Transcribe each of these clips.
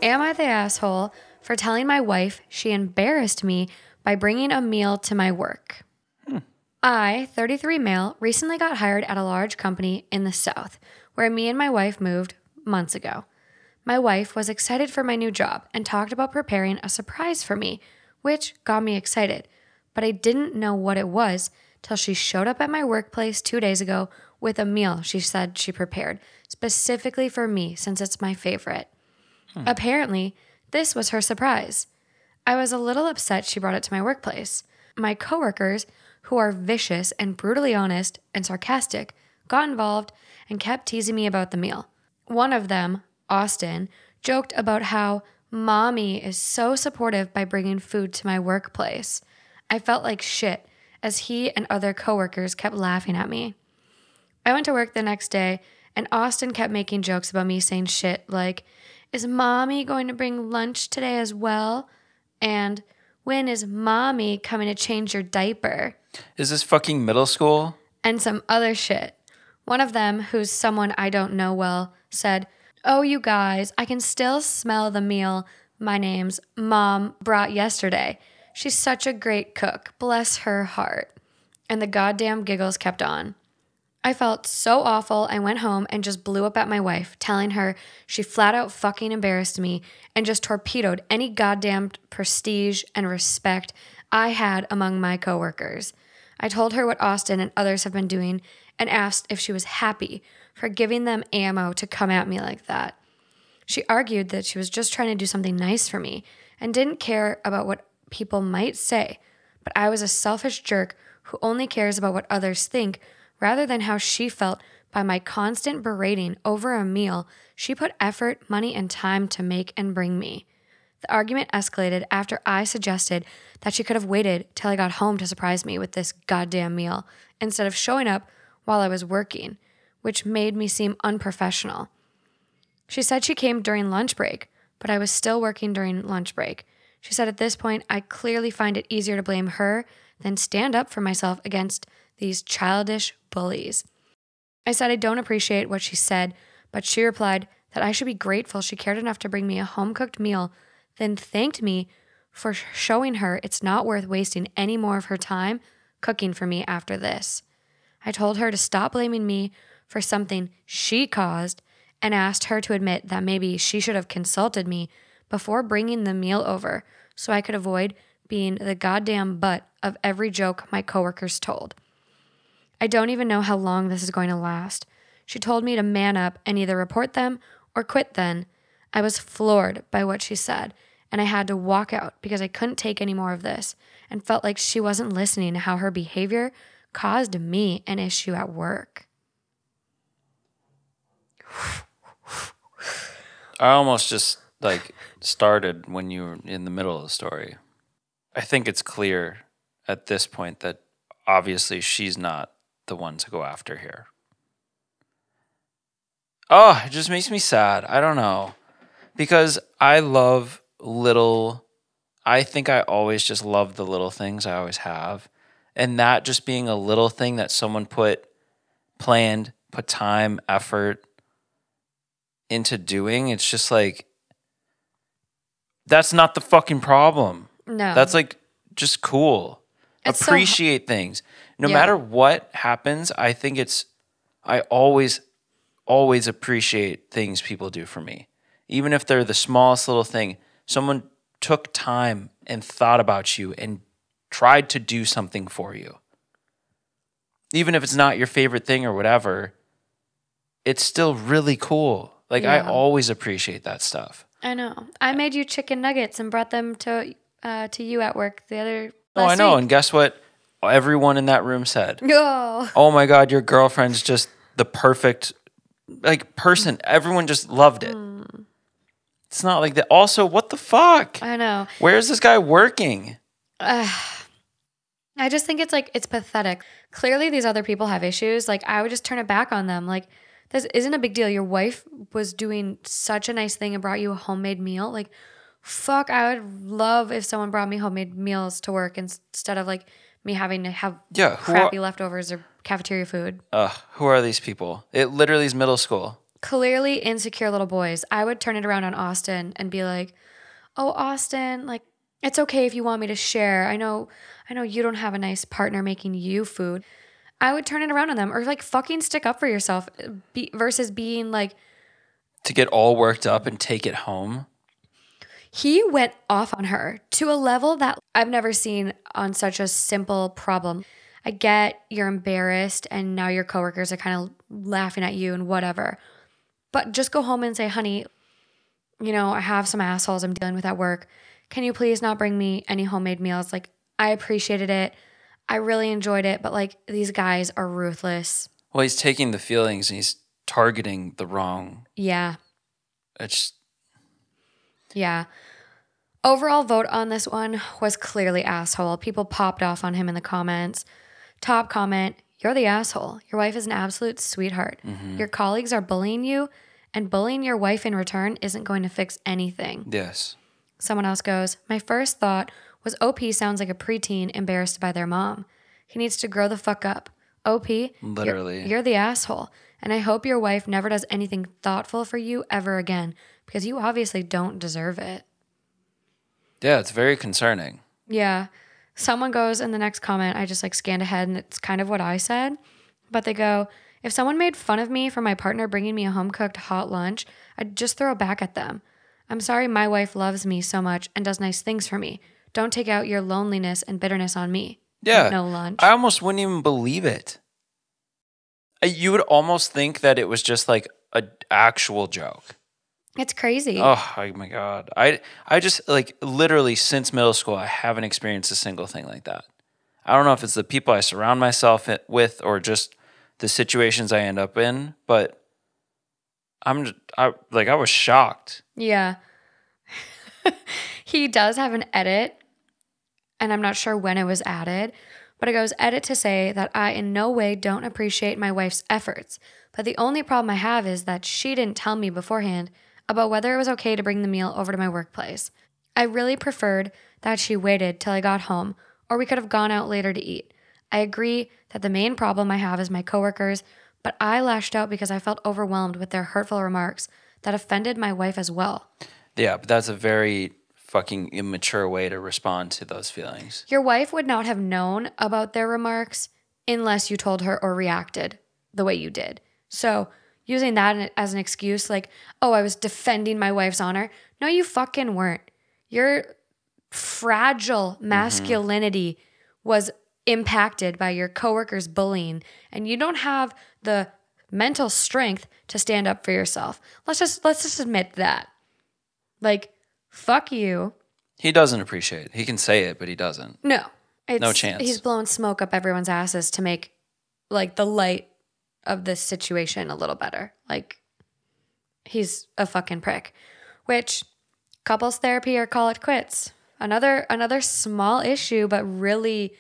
Am I the asshole for telling my wife she embarrassed me by bringing a meal to my work? I, 33 male, recently got hired at a large company in the South, where me and my wife moved months ago. My wife was excited for my new job and talked about preparing a surprise for me, which got me excited, but I didn't know what it was till she showed up at my workplace 2 days ago with a meal she said she prepared, specifically for me since it's my favorite. Apparently, this was her surprise. I was a little upset she brought it to my workplace. My coworkers, who are vicious and brutally honest and sarcastic, got involved and kept teasing me about the meal. One of them, Austin, joked about how mommy is so supportive by bringing food to my workplace. I felt like shit as he and other coworkers kept laughing at me. I went to work the next day and Austin kept making jokes about me saying shit like, "Is mommy going to bring lunch today as well?" And "When is mommy coming to change your diaper?" Is this fucking middle school? And some other shit. One of them, who's someone I don't know well, said, "Oh, you guys, I can still smell the meal my name's mom brought yesterday. She's such a great cook. Bless her heart." And the goddamn giggles kept on. I felt so awful. I went home and just blew up at my wife, telling her she flat out fucking embarrassed me and just torpedoed any goddamn prestige and respect I had among my coworkers. I told her what Austin and others have been doing and asked if she was happy for giving them ammo to come at me like that. She argued that she was just trying to do something nice for me and didn't care about what people might say, but I was a selfish jerk who only cares about what others think rather than how she felt by my constant berating over a meal she put effort, money, and time to make and bring me. The argument escalated after I suggested that she could have waited till I got home to surprise me with this goddamn meal instead of showing up while I was working, which made me seem unprofessional. She said she came during lunch break, but I was still working during lunch break. She said at this point, I clearly find it easier to blame her than stand up for myself against these childish bullies. I said I don't appreciate what she said, but she replied that I should be grateful she cared enough to bring me a home-cooked meal, then thanked me for showing her it's not worth wasting any more of her time cooking for me after this. I told her to stop blaming me for something she caused and asked her to admit that maybe she should have consulted me before bringing the meal over so I could avoid being the goddamn butt of every joke my coworkers told. I don't even know how long this is going to last. She told me to man up and either report them or quit then. I was floored by what she said, and I had to walk out because I couldn't take any more of this and felt like she wasn't listening to how her behavior caused me an issue at work. I almost just started when you were in the middle of the story. I think it's clear at this point that obviously she's not the one to go after here. Oh, it just makes me sad. I don't know. Because I think I always just love the little things. I always have. And that just being a little thing that someone put time, effort into doing, it's just like, that's not the fucking problem. No. That's just cool. It's Appreciate things. No matter what happens, I think I always appreciate things people do for me. Even if they're the smallest little thing, someone took time and thought about you and tried to do something for you. Even if it's not your favorite thing or whatever, it's still really cool. I always appreciate that stuff. I know. I made you chicken nuggets and brought them to you at work last I know. week. And guess what? Everyone in that room said, Oh. "Oh my God, your girlfriend's just the perfect person." Everyone just loved it. It's not like that. Also, what the fuck? I know. Where is this guy working? I just think it's pathetic. Clearly, these other people have issues. I would just turn it back on them. This isn't a big deal. Your wife was doing such a nice thing and brought you a homemade meal. Fuck, I would love if someone brought me homemade meals to work instead of me having to have crappy leftovers or cafeteria food. Who are these people? It literally is middle school. clearly insecure little boys. I would turn it around on Austin and be like, "Oh, Austin, like it's okay if you want me to share. I know you don't have a nice partner making you food." I would turn it around on them, or like fucking stick up for yourself versus being like, to get all worked up and take it home. he went off on her to a level that I've never seen on such a simple problem. I get you're embarrassed and now your coworkers are kind of laughing at you and whatever. But just go home and say, "Honey, I have some assholes I'm dealing with at work. Can you please not bring me any homemade meals? Like, I appreciated it. I really enjoyed it, but like these guys are ruthless." Well, he's taking the feelings and he's targeting the wrong. Yeah. It's Yeah. Overall vote on this one was clearly asshole. People popped off on him in the comments. Top comment, "You're the asshole. Your wife is an absolute sweetheart. Your colleagues are bullying you, and bullying your wife in return isn't going to fix anything." yes. Someone else goes, "My first thought was OP sounds like a preteen embarrassed by their mom. He needs to grow the fuck up. OP, Literally. you're the asshole. And I hope your wife never does anything thoughtful for you ever again, because you obviously don't deserve it." Yeah, it's very concerning. Yeah. Someone goes in the next comment, I just like scanned ahead and it's kind of what I said. But they go, "If someone made fun of me for my partner bringing me a home cooked hot lunch, I'd just throw it back at them. I'm sorry my wife loves me so much and does nice things for me. Don't take out your loneliness and bitterness on me." Yeah. No lunch. I almost wouldn't even believe it. You would almost think that it was just like an actual joke. It's crazy. Oh my God. I just like literally since middle school, I haven't experienced a single thing like that. I don't know if it's the people I surround myself with or just the situations I end up in, but I was shocked. Yeah. He does have an edit, and I'm not sure when it was added, but it goes, "Edit to say that I in no way don't appreciate my wife's efforts, but the only problem I have is that she didn't tell me beforehand about whether it was okay to bring the meal over to my workplace. I really preferred that she waited till I got home, or we could have gone out later to eat. I agree that the main problem I have is my coworkers, but I lashed out because I felt overwhelmed with their hurtful remarks that offended my wife as well." Yeah, but that's a very fucking immature way to respond to those feelings. Your wife would not have known about their remarks unless you told her or reacted the way you did. So using that as an excuse, like, "Oh, I was defending my wife's honor." No, you fucking weren't. Your fragile masculinity was impacted by your coworkers' bullying, and you don't have the mental strength to stand up for yourself. Let's just admit that. Like, fuck you. He doesn't appreciate it. He can say it, but he doesn't. No. No chance. He's blowing smoke up everyone's asses to make like the light of this situation a little better. Like, he's a fucking prick. Which, couples therapy or call it quits. Another small issue, but really,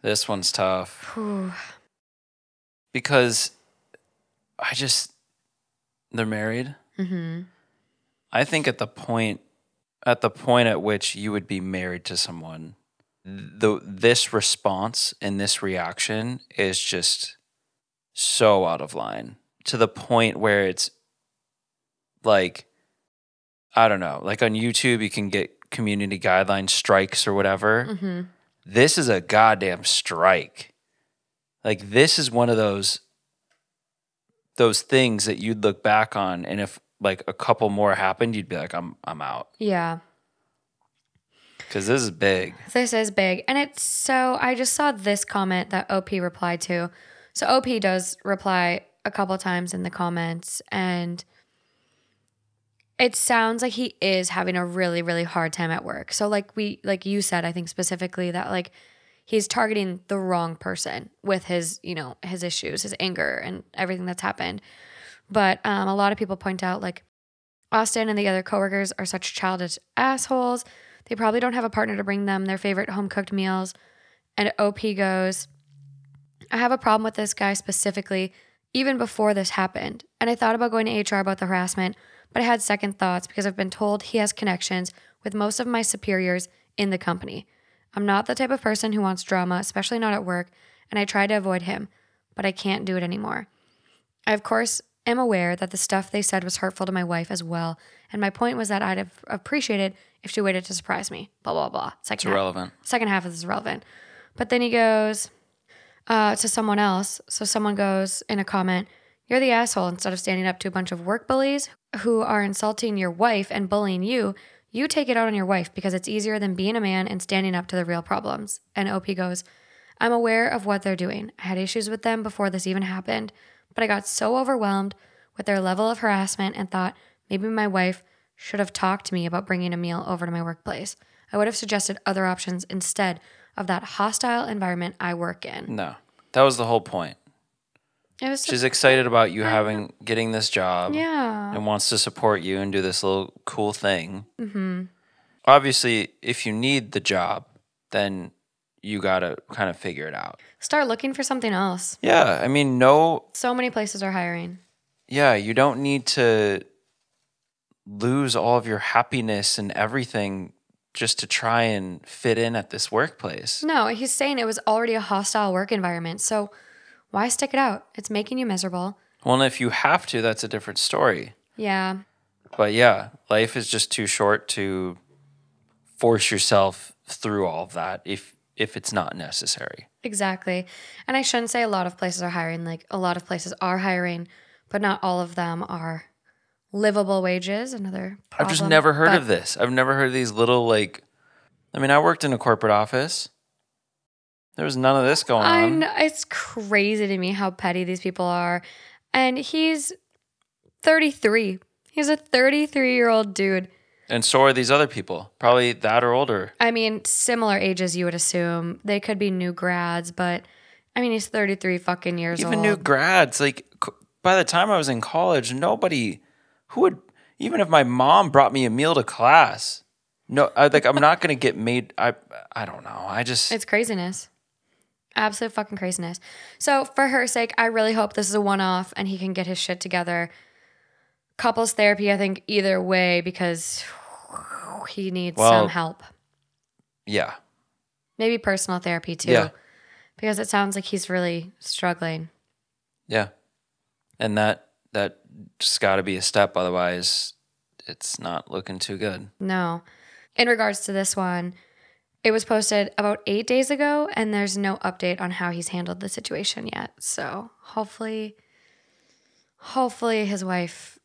This one's tough. Because they're married. I think at the point at which you would be married to someone, this response and this reaction is just so out of line to the point where it's like, I don't know, like on YouTube, you can get community guideline strikes or whatever. This is a goddamn strike. Like, this is one of those things that you'd look back on, and if like a couple more happened, you'd be like, I'm out. yeah. Because this is big. This is big. And it's so, I just saw this comment that OP replied to. So OP does reply a couple times in the comments, and it sounds like he is having a really, really hard time at work. So like you said, I think specifically that like he's targeting the wrong person with his, his issues, his anger and everything that's happened. But a lot of people point out like Austin and the other coworkers are such childish assholes. They probably don't have a partner to bring them their favorite home-cooked meals. And OP goes, "I have a problem with this guy specifically, even before this happened. And I thought about going to HR about the harassment, but I had second thoughts because I've been told he has connections with most of my superiors in the company. I'm not the type of person who wants drama, especially not at work, and I try to avoid him, but I can't do it anymore. I, of course, am aware that the stuff they said was hurtful to my wife as well. And my point was that I'd have appreciated if she waited to surprise me. Blah, blah, blah. It's irrelevant. Second half of this is relevant. But then he goes to someone else. So someone goes in a comment, you're the asshole. Instead of standing up to a bunch of work bullies who are insulting your wife and bullying you, you take it out on your wife because it's easier than being a man and standing up to the real problems. And OP goes, I'm aware of what they're doing. I had issues with them before this even happened, but I got so overwhelmed with their level of harassment and thought maybe my wife should have talked to me about bringing a meal over to my workplace. I would have suggested other options instead of that hostile environment I work in. No, that was the whole point. She's excited about you getting this job. Yeah. And wants to support you and do this little cool thing. Mm-hmm. Obviously, if you need the job, then you got to kind of figure it out. Start looking for something else. Yeah. I mean, so many places are hiring. Yeah. You don't need to lose all of your happiness and everything just to try and fit in at this workplace. No, he's saying it was already a hostile work environment. So why stick it out? It's making you miserable. Well, and if you have to, that's a different story. Yeah. But yeah, life is just too short to force yourself through all of that if it's not necessary. Exactly. And I shouldn't say a lot of places are hiring. Like, a lot of places are hiring, but not all of them are livable wages. Another problem. I've just never heard of this. I've never heard of these little, I worked in a corporate office. There was none of this going on. It's crazy to me how petty these people are. And he's 33. He's a 33-year-old dude. And so are these other people. Probably that or older. I mean, similar ages, you would assume. They could be new grads, but he's 33 fucking years old. Even new grads. By the time I was in college, nobody even if my mom brought me a meal to class, I'm not going to get made. I don't know. It's craziness. Absolute fucking craziness. So for her sake, I really hope this is a one-off and he can get his shit together. Couples therapy, I think, either way, because he needs some help. Yeah. Maybe personal therapy too. Yeah. Because it sounds like he's really struggling. Yeah. And that just got to be a step. Otherwise, it's not looking too good. No. In regards to this one, it was posted about 8 days ago, and there's no update on how he's handled the situation yet. So hopefully his wife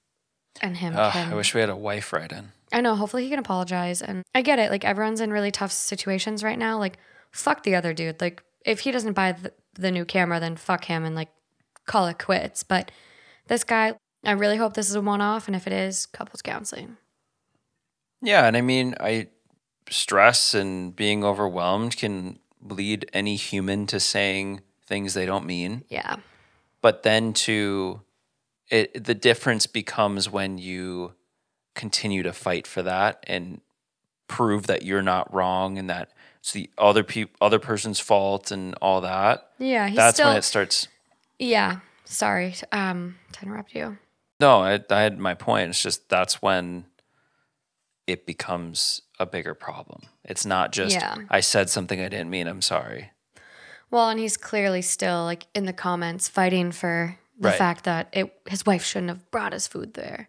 and him can... I wish we had a wife write in. I know. Hopefully he can apologize. And I get it. Everyone's in really tough situations right now. Fuck the other dude. If he doesn't buy the new camera, then fuck him and, call it quits. But this guy, I really hope this is a one-off. And if it is, couples counseling. Yeah. And stress and being overwhelmed can lead any human to saying things they don't mean. Yeah. But then the difference becomes when you continue to fight for that and prove that you're not wrong and that it's the other person's fault and all that. Yeah. That's when it starts. Yeah. Sorry to interrupt you. No, I had my point. It's just that's when it becomes a bigger problem. It's not just, I said something I didn't mean, I'm sorry. Well, and he's clearly still in the comments fighting for the fact that his wife shouldn't have brought his food there.